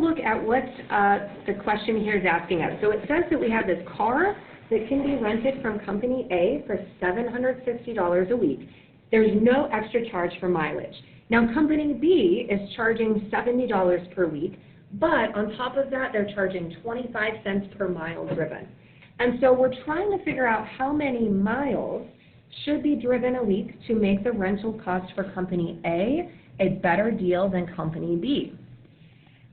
look at what the question here is asking us. So it says that we have this car that can be rented from Company A for $750 a week. There's no extra charge for mileage. Now, Company B is charging $70 per week, but on top of that, they're charging 25 cents per mile driven. And so we're trying to figure out how many miles should be driven a week to make the rental cost for Company A better deal than Company B.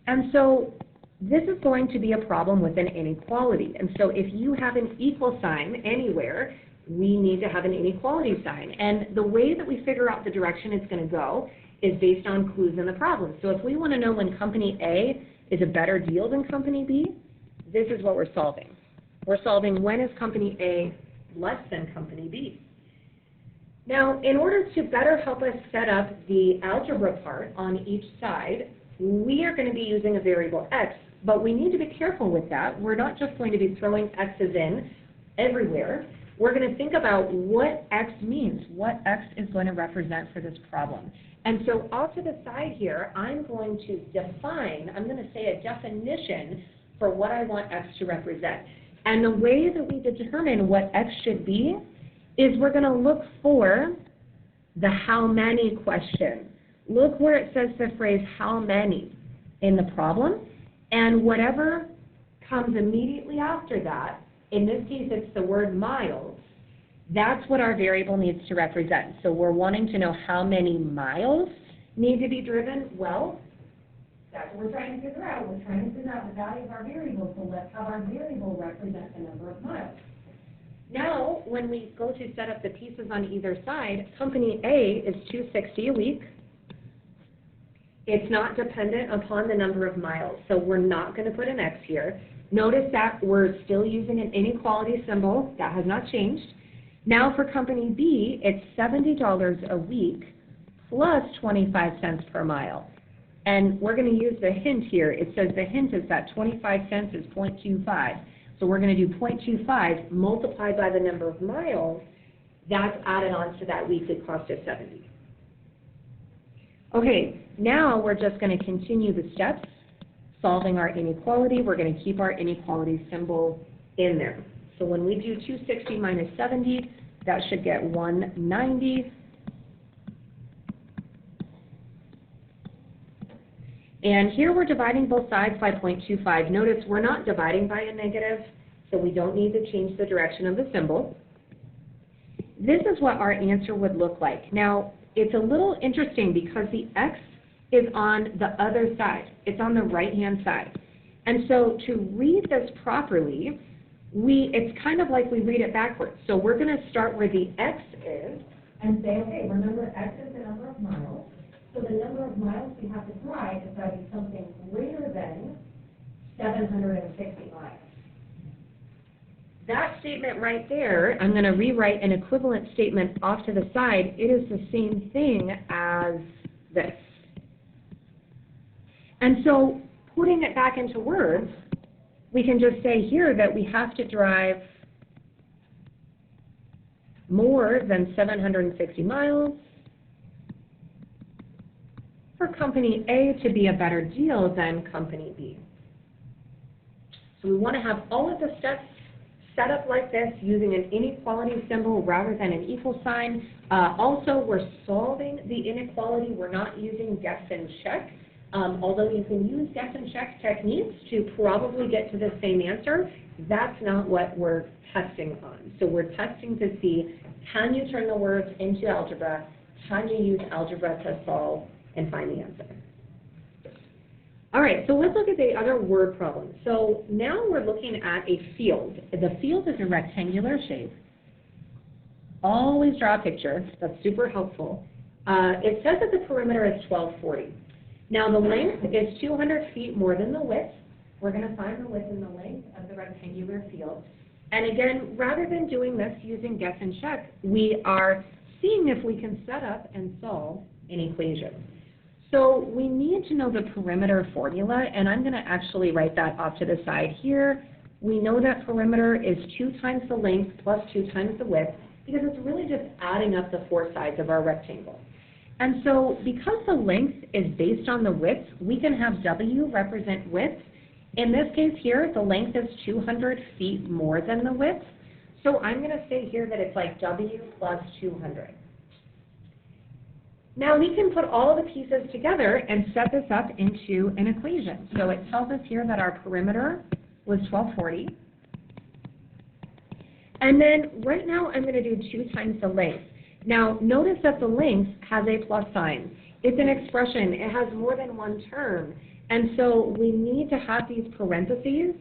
And so this is going to be a problem with an inequality. And so if you have an equal sign anywhere, we need to have an inequality sign. And the way that we figure out the direction it's going to go is based on clues in the problem. So if we want to know when Company A is a better deal than Company B, this is what we're solving. We're solving when is Company A less than Company B. Now, in order to better help us set up the algebra part on each side, we are going to be using a variable x, but we need to be careful with that. We're not just going to be throwing x's in everywhere. We're going to think about what x means, what x is going to represent for this problem. And so off to the side here, I'm going to define, I'm going to say a definition for what I want x to represent. And the way that we determine what x should be is we're going to look for the how many question. Look where it says the phrase how many in the problem, and whatever comes immediately after that, in this case it's the word miles, that's what our variable needs to represent. So we're wanting to know how many miles need to be driven. Well, that's what we're trying to figure out. We're trying to figure out the value of our variable, so let's have our variable represent the number of miles. Now, when we go to set up the pieces on either side, Company A is $260 a week. It's not dependent upon the number of miles, so we're not going to put an X here. Notice that we're still using an inequality symbol. That has not changed. Now for Company B, it's $70 a week plus 25 cents per mile. And we're going to use the hint here. It says the hint is that 25 cents is 0.25. So we're going to do 0.25 multiplied by the number of miles. That's added on to that weekly cost of 70. Okay, now we're just going to continue the steps, solving our inequality. We're going to keep our inequality symbol in there. So when we do 260 minus 70, that should get 190. And here we're dividing both sides by 0.25. Notice we're not dividing by a negative, so we don't need to change the direction of the symbol. This is what our answer would look like. Now, it's a little interesting because the x is on the other side. It's on the right-hand side. And so to read this properly, it's kind of like we read it backwards. So we're going to start where the x is and say, okay, remember x is the number of miles. So the number of miles we have to drive is going to be something greater than 760 miles. That statement right there, I'm going to rewrite an equivalent statement off to the side. It is the same thing as this. And so putting it back into words, we can just say here that we have to drive more than 760 miles for Company A to be a better deal than Company B. So we want to have all of the steps set up like this using an inequality symbol rather than an equal sign. Also, we're solving the inequality. We're not using guess and check, although you can use guess and check techniques to probably get to the same answer. That's not what we're testing on. So we're testing to see, can you turn the words into algebra? Can you use algebra to solve and find the answer? All right, so let's look at the other word problem. So now we're looking at a field. The field is a rectangular shape. Always draw a picture. That's super helpful. It says that the perimeter is 1240. Now the length is 200 feet more than the width. We're going to find the width and the length of the rectangular field. And again, rather than doing this using guess and check, we are seeing if we can set up and solve an equation. So we need to know the perimeter formula, and I'm going to actually write that off to the side here. We know that perimeter is 2 times the length plus 2 times the width, because it's really just adding up the 4 sides of our rectangle. And so because the length is based on the width, we can have W represent width. In this case here, the length is 200 feet more than the width. So I'm going to say here that it's like W plus 200. Now we can put all of the pieces together and set this up into an equation. So it tells us here that our perimeter was 1240. And then right now I'm going to do 2 times the length. Now notice that the length has a plus sign. It's an expression. It has more than one term. And so we need to have these parentheses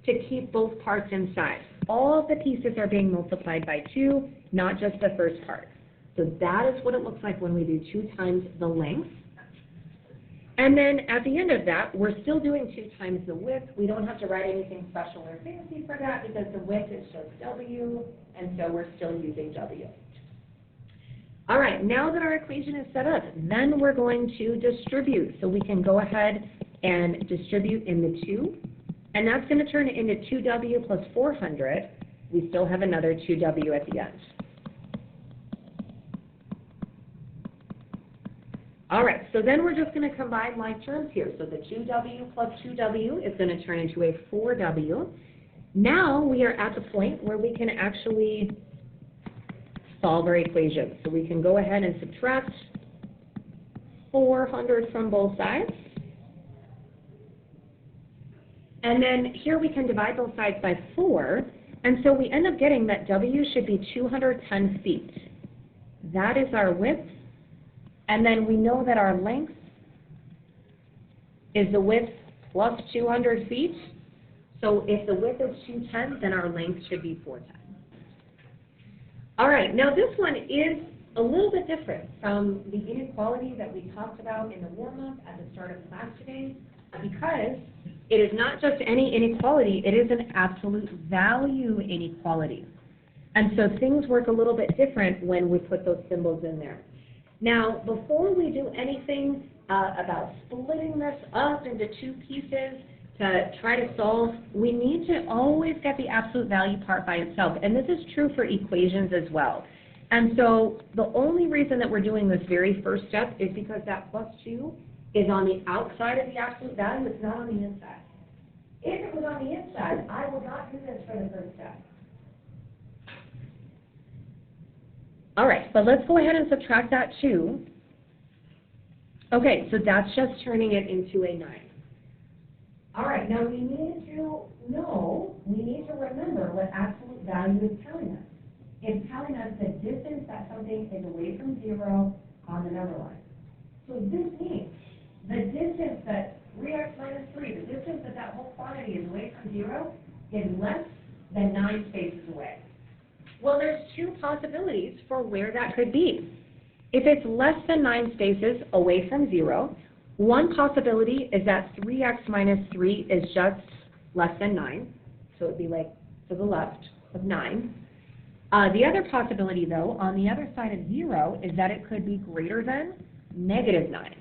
to keep both parts inside. All of the pieces are being multiplied by 2, not just the first part. So that is what it looks like when we do 2 times the length. And then at the end of that, we're still doing 2 times the width. We don't have to write anything special or fancy for that because the width is just W, and so we're still using W. All right, now that our equation is set up, then we're going to distribute. So we can go ahead and distribute in the 2, and that's going to turn it into 2W plus 400. We still have another 2W at the end. All right, so then we're just going to combine like terms here. So the 2W plus 2W is going to turn into a 4W. Now we are at the point where we can actually solve our equation. So we can go ahead and subtract 400 from both sides. And then here we can divide both sides by 4. And so we end up getting that W should be 210 feet. That is our width. And then we know that our length is the width plus 200 feet. So if the width is 210, then our length should be 410. All right, now this one is a little bit different from the inequality that we talked about in the warm-up at the start of class today, because it is not just any inequality, it is an absolute value inequality. And so things work a little bit different when we put those symbols in there. Now, before we do anything about splitting this up into 2 pieces to try to solve, we need to always get the absolute value part by itself. And this is true for equations as well. And so the only reason that we're doing this very first step is because that plus 2 is on the outside of the absolute value. It's not on the inside. If it was on the inside, I would not do this for the first step. All right, but let's go ahead and subtract that 2. Okay, so that's just turning it into a 9. All right, now we need to remember what absolute value is telling us. It's telling us the distance that something is away from 0 on the number line. So this means the distance that 3x minus 3, the distance that that whole quantity is away from 0 is less than 9 spaces away. Well, there's 2 possibilities for where that could be. If it's less than 9 spaces away from 0, one possibility is that 3x minus 3 is just less than 9, so it would be like to the left of 9. The other possibility, though, on the other side of 0, is that it could be greater than negative 9.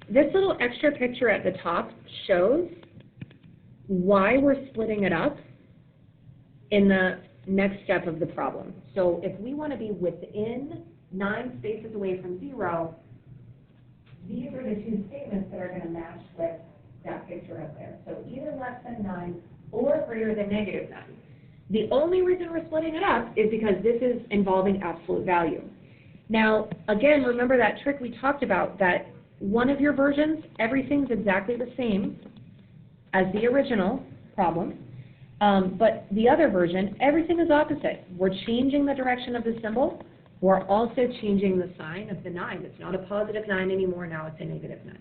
This little extra picture at the top shows why we're splitting it up in the next step of the problem. So if we want to be within 9 spaces away from 0, these are the 2 statements that are going to match with that picture up there. So either less than 9 or greater than negative 9. The only reason we're splitting it up is because this is involving absolute value. Now, again, remember that trick we talked about, that one of your versions, everything's exactly the same as the original problem. But the other version, everything is opposite. We're changing the direction of the symbol. We're also changing the sign of the 9. It's not a positive 9 anymore. Now it's a negative 9.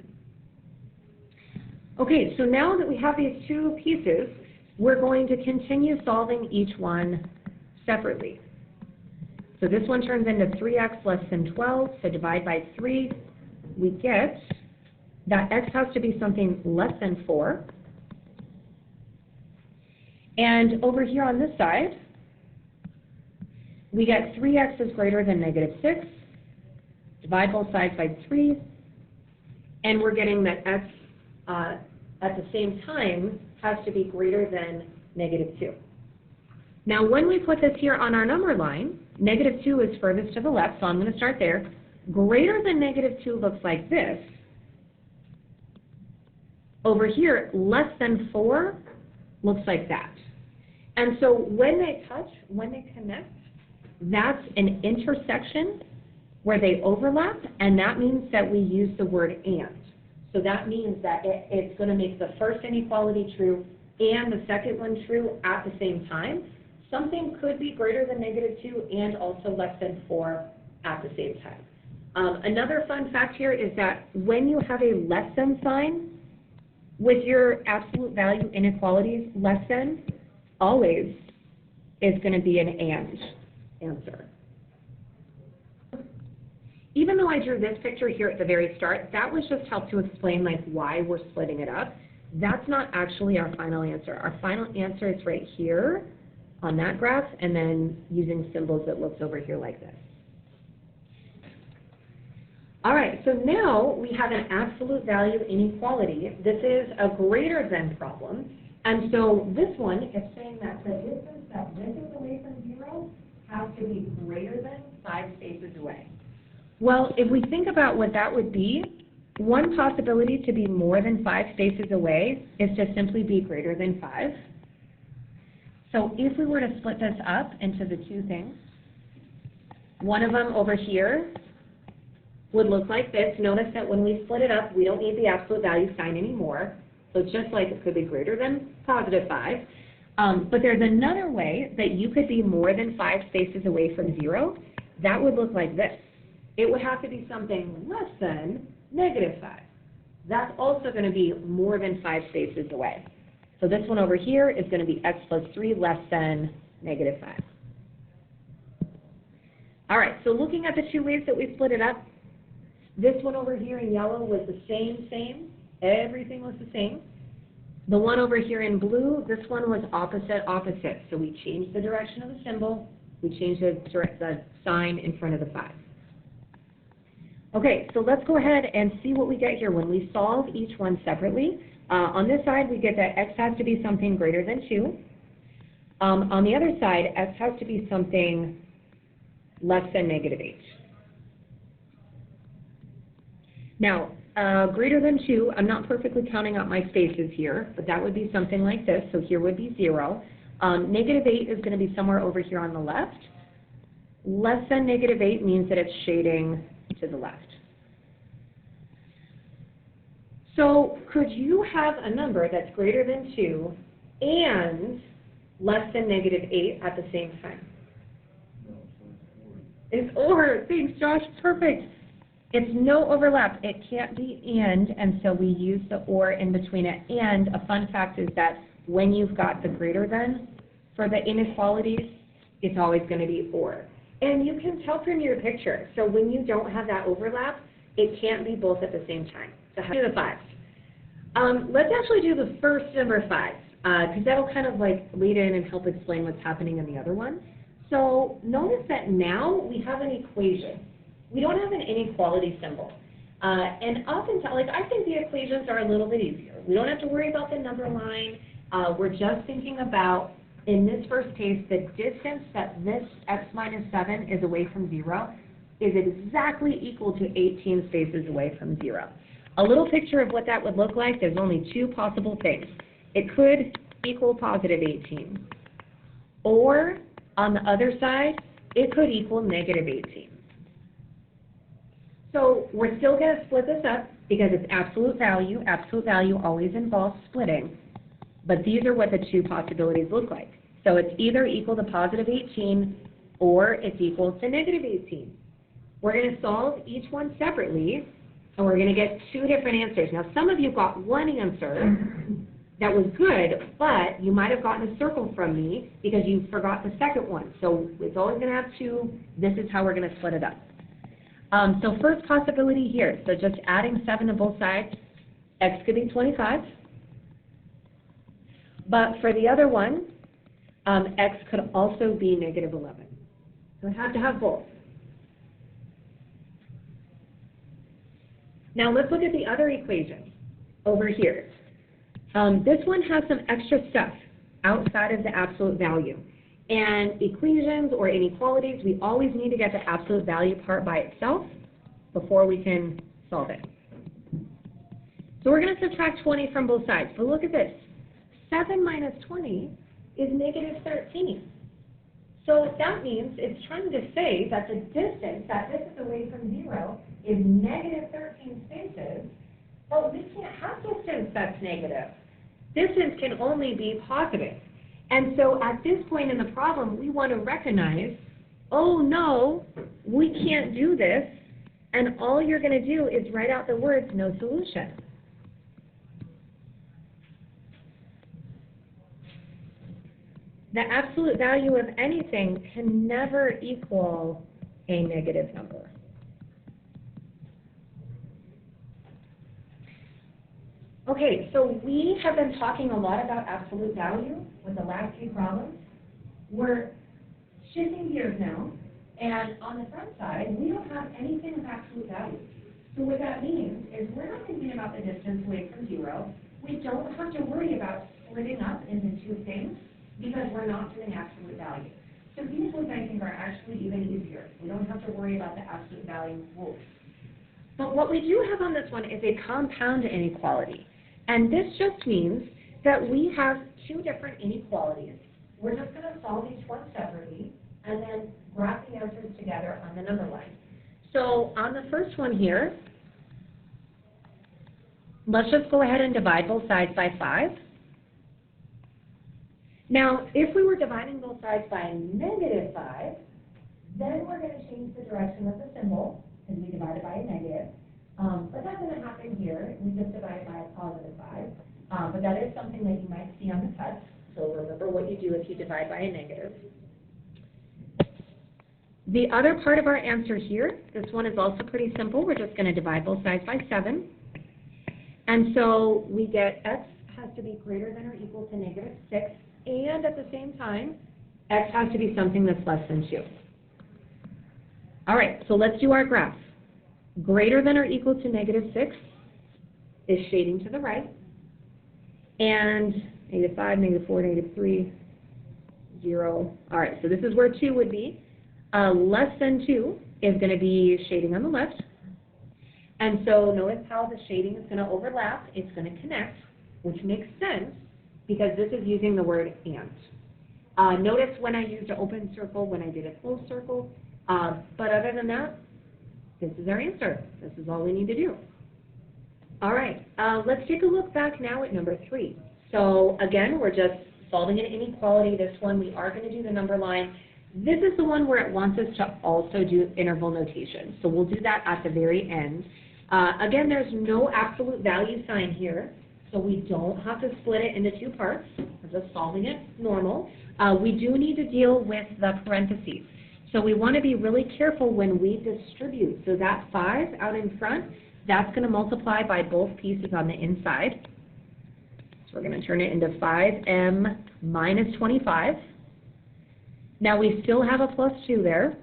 Okay, so now that we have these 2 pieces, we're going to continue solving each one separately. So this one turns into 3x less than 12. So divide by 3. We get that x has to be something less than 4. And over here on this side, we get 3x is greater than negative 6. Divide both sides by 3. And we're getting that x at the same time has to be greater than negative 2. Now when we put this here on our number line, Negative 2 is furthest to the left, so I'm going to start there. Greater than negative 2 looks like this. Over here, less than 4 looks like that. And so when they touch, when they connect, that's an intersection where they overlap, and that means that we use the word and. So that means that it's going to make the first inequality true and the second one true at the same time. Something could be greater than negative 2 and also less than 4 at the same time. Another fun fact here is that when you have a less than sign with your absolute value inequalities, less than always is going to be an and answer. Even though I drew this picture here at the very start, that was just help to explain like why we're splitting it up. That's not actually our final answer. Our final answer is right here on that graph, and then using symbols it looks over here like this. All right, so now we have an absolute value inequality. This is a greater than problem, and so this one is saying that the distance that this is away from 0 has to be greater than 5 spaces away. Well, if we think about what that would be, one possibility to be more than 5 spaces away is to simply be greater than 5. So if we were to split this up into the two things, one of them over here would look like this. Notice that when we split it up, we don't need the absolute value sign anymore. So it's just like it could be greater than positive 5. But there's another way that you could be more than 5 spaces away from 0. That would look like this. It would have to be something less than negative 5. That's also going to be more than 5 spaces away. So this one over here is going to be x plus 3 less than negative 5. All right, so looking at the two ways that we split it up, this one over here in yellow was the same. Everything was the same. The one over here in blue, this one was opposite. So we changed the direction of the symbol. We changed the sign in front of the 5. Okay, so let's go ahead and see what we get here when we solve each one separately. On this side, we get that x has to be something greater than 2. On the other side, x has to be something less than negative 8. Now, greater than 2, I'm not perfectly counting out my spaces here, but that would be something like this. So here would be 0. Negative 8 is going to be somewhere over here on the left. Less than negative 8 means that it's shading to the left. So could you have a number that's greater than 2 and less than negative 8 at the same time? No, It's or. Thanks, Josh. Perfect. It's no overlap. It can't be and so we use the or in between it. And a fun fact is that when you've got the greater than for the inequalities, it's always going to be or. And you can tell from your picture. So when you don't have that overlap, it can't be both at the same time. So how do the 5s? Let's actually do the first number 5, because that'll kind of like lead in and help explain what's happening in the other one. So notice that now we have an equation. We don't have an inequality symbol. And oftentimes, like I think the equations are a little bit easier. We don't have to worry about the number line. We're just thinking about, in this first case, the distance that this x minus 7 is away from 0 is exactly equal to 18 spaces away from 0. A little picture of what that would look like, there's only two possible things. It could equal positive 18. Or, on the other side, it could equal negative 18. So we're still going to split this up because it's absolute value. Absolute value always involves splitting. But these are what the two possibilities look like. So it's either equal to positive 18 or it's equal to negative 18. We're going to solve each one separately, and we're going to get two different answers. Now, some of you got one answer that was good, but you might have gotten a circle from me because you forgot the second one. So it's always going to have two. This is how we're going to split it up. So first possibility here, so just adding 7 to both sides, x could be 25. But for the other one, x could also be negative 11. So we have to have both. Now let's look at the other equation over here. This one has some extra stuff outside of the absolute value. And equations or inequalities, we always need to get the absolute value part by itself before we can solve it. So we're going to subtract 20 from both sides. But look at this. 7 minus 20 is negative 13. So that means it's trying to say that the distance that this is away from 0 is negative 13 spaces, but we can't have distance that's negative. Distance can only be positive. And so at this point in the problem, we want to recognize, oh no, we can't do this, and all you're going to do is write out the words no solution. The absolute value of anything can never equal a negative number. Okay, so we have been talking a lot about absolute value with the last few problems. We're shifting gears now, and on the front side, we don't have anything with absolute value. So what that means is we're not thinking about the distance away from 0. We don't have to worry about splitting up into two things because we're not doing absolute value. So these ones I think are actually even easier. We don't have to worry about the absolute value rules. But what we do have on this one is a compound inequality. And this just means that we have two different inequalities. We're just going to solve each one separately and then graph the answers together on the number line. So on the first one here, let's just go ahead and divide both sides by 5. Now, if we were dividing both sides by negative 5, then we're going to change the direction of the symbol because we divided by a negative. But that doesn't happen here. We just divided by a positive 5. But that is something that you might see on the test. So remember what you do if you divide by a negative. The other part of our answer here, this one is also pretty simple. We're just going to divide both sides by 7. And so we get x has to be greater than or equal to negative 6. And at the same time, x has to be something that's less than 2. All right, so let's do our graph. Greater than or equal to negative 6 is shading to the right. And negative 5, negative 4, negative 3, 0. All right, so this is where 2 would be. Less than 2 is going to be shading on the left. And so notice how the shading is going to overlap. It's going to connect, which makes sense because this is using the word and. Notice when I used an open circle, when I did a closed circle. But other than that, this is our answer. This is all we need to do. All right, let's take a look back now at number 3. So again, we're just solving an inequality. This one, we are going to do the number line. This is the one where it wants us to also do interval notation. So we'll do that at the very end. Again, there's no absolute value sign here, so we don't have to split it into two parts. We're just solving it normal. We do need to deal with the parentheses. So we want to be really careful when we distribute. So that 5 out in front, that's going to multiply by both pieces on the inside. So we're going to turn it into 5m minus 25. Now we still have a plus 2 there.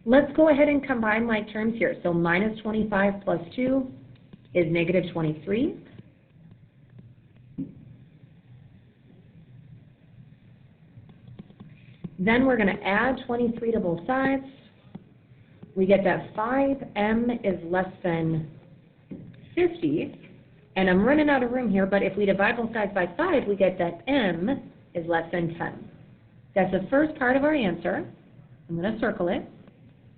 Let's go ahead and combine like terms here. So minus 25 plus 2 is negative 23. Then we're going to add 23 to both sides. We get that 5m is less than 50. And I'm running out of room here, but if we divide both sides by 5, we get that m is less than 10. That's the first part of our answer. I'm going to circle it.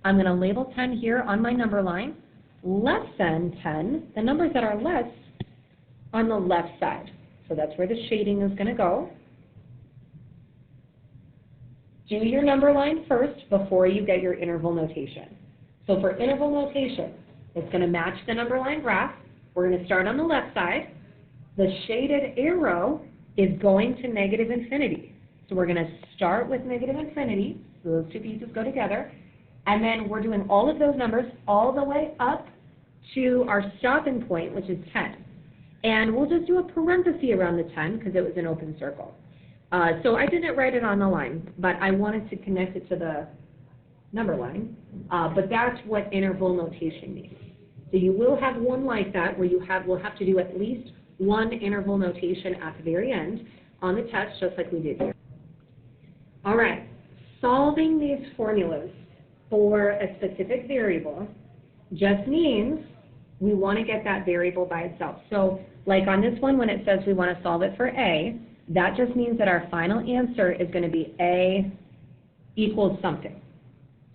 I'm going to label 10 here on my number line. Less than 10, the numbers that are less on the left side. So that's where the shading is going to go. Do your number line first before you get your interval notation. So for interval notation, it's going to match the number line graph. We're going to start on the left side. The shaded arrow is going to negative infinity. So we're going to start with negative infinity. So those two pieces go together. And then we're doing all of those numbers all the way up to our stopping point, which is 10. And we'll just do a parenthesis around the 10 because it was an open circle. So I didn't write it on the line, but I wanted to connect it to the number line. But that's what interval notation means. So you will have one like that where you will have to do at least one interval notation at the very end on the test, just like we did here. All right, solving these formulas for a specific variable just means we want to get that variable by itself. So like on this one, when it says we want to solve it for A, that just means that our final answer is going to be A equals something.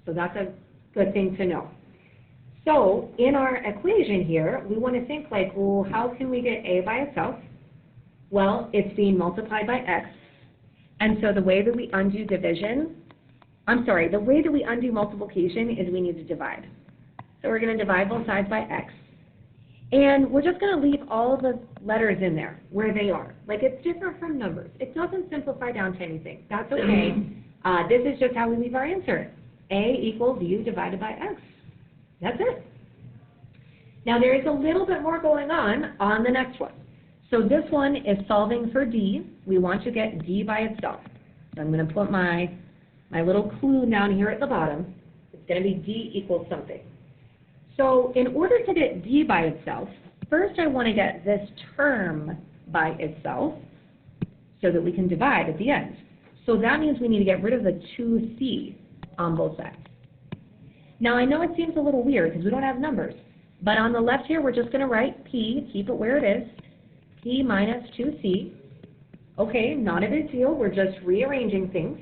So that's a good thing to know. So in our equation here, we want to think like, well, how can we get A by itself? Well, it's being multiplied by X. And so the way that we undo the way that we undo multiplication is we need to divide. So we're going to divide both sides by X. And we're just going to leave all of the letters in there where they are. Like, it's different from numbers. It doesn't simplify down to anything. That's okay. This is just how we leave our answer. A equals U divided by X. That's it. Now, there is a little bit more going on the next one. So this one is solving for D. We want to get D by itself. So I'm going to put my little clue down here at the bottom. It's going to be D equals something. So in order to get D by itself, first I want to get this term by itself so that we can divide at the end. So that means we need to get rid of the 2C on both sides. Now I know it seems a little weird because we don't have numbers, but on the left here we're just going to write P, keep it where it is, P minus 2C. Okay, not a big deal, we're just rearranging things.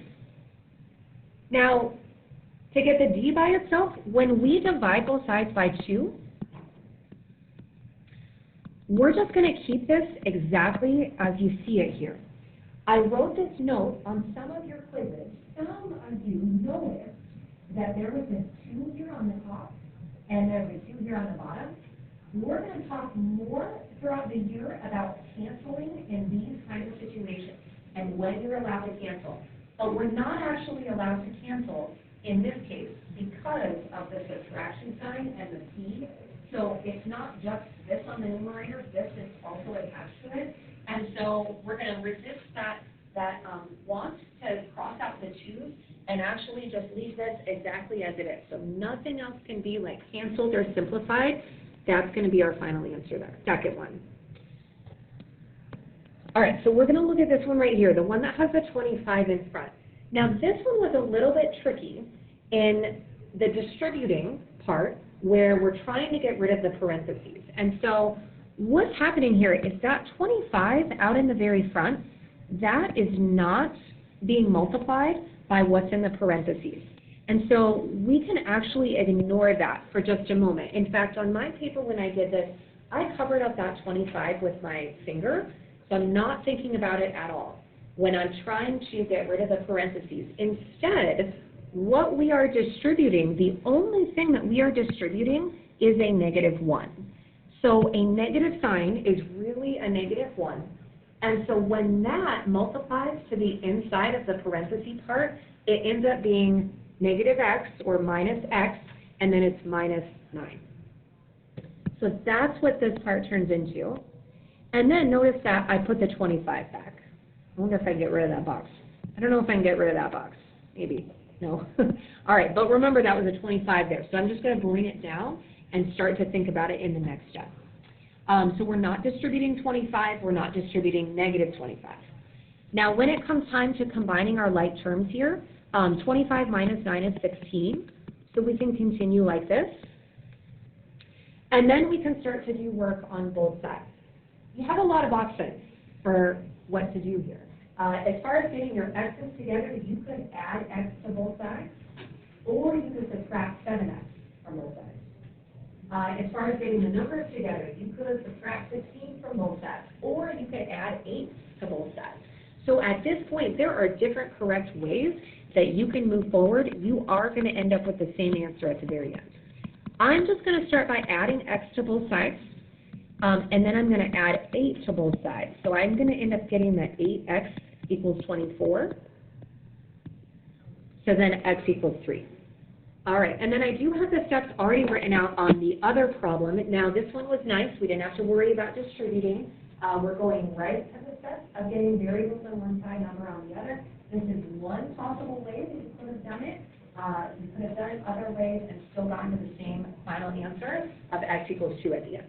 Now, to get the D by itself, when we divide both sides by 2, we're just going to keep this exactly as you see it here. I wrote this note on some of your quizzes. Some of you noticed that there was a 2 here on the top and there was a 2 here on the bottom. We're going to talk more throughout the year about canceling in these kinds of situations and when you're allowed to cancel. But we're not actually allowed to cancel in this case because of the subtraction sign and the P. So it's not just this on the numerator, this is also attached to it. And so we're going to resist that want to cross out the 2's and actually just leave this exactly as it is. So nothing else can be like canceled or simplified. That's going to be our final answer there, second one. All right, so we're going to look at this one right here, the one that has the 25 in front. Now this one was a little bit tricky in the distributing part where we're trying to get rid of the parentheses. And so what's happening here is that 25 out in the very front, that is not being multiplied by what's in the parentheses. And so we can actually ignore that for just a moment. In fact, on my paper when I did this, I covered up that 25 with my finger, so I'm not thinking about it at all when I'm trying to get rid of the parentheses. Instead, what we are distributing, the only thing that we are distributing is a -1. So a negative sign is really a -1. And so when that multiplies to the inside of the parenthesis part, it ends up being -x or -x, and then it's -9. So that's what this part turns into. And then notice that I put the 25 back. I wonder if I can get rid of that box. I don't know if I can get rid of that box. Maybe. No. All right, but remember that was a 25 there. So I'm just going to bring it down and start to think about it in the next step. So we're not distributing 25. We're not distributing -25. Now, when it comes time to combining our like terms here, 25 minus 9 is 16. So we can continue like this. And then we can start to do work on both sides. You have a lot of options for what to do here. As far as getting your x's together, you could add x to both sides, or you could subtract 7x from both sides. As far as getting the numbers together, you could subtract 16 from both sides, or you could add 8 to both sides. So at this point, there are different correct ways that you can move forward. You are going to end up with the same answer at the very end. I'm just going to start by adding x to both sides. And then I'm going to add 8 to both sides. So I'm going to end up getting that 8x equals 24. So then x equals 3. All right, and then I do have the steps already written out on the other problem. Now this one was nice. We didn't have to worry about distributing. We're going right to the steps of getting variables on one side, number on the other. This is one possible way that you could have done it. You could have done it other ways and still gotten to the same final answer of x equals 2 at the end.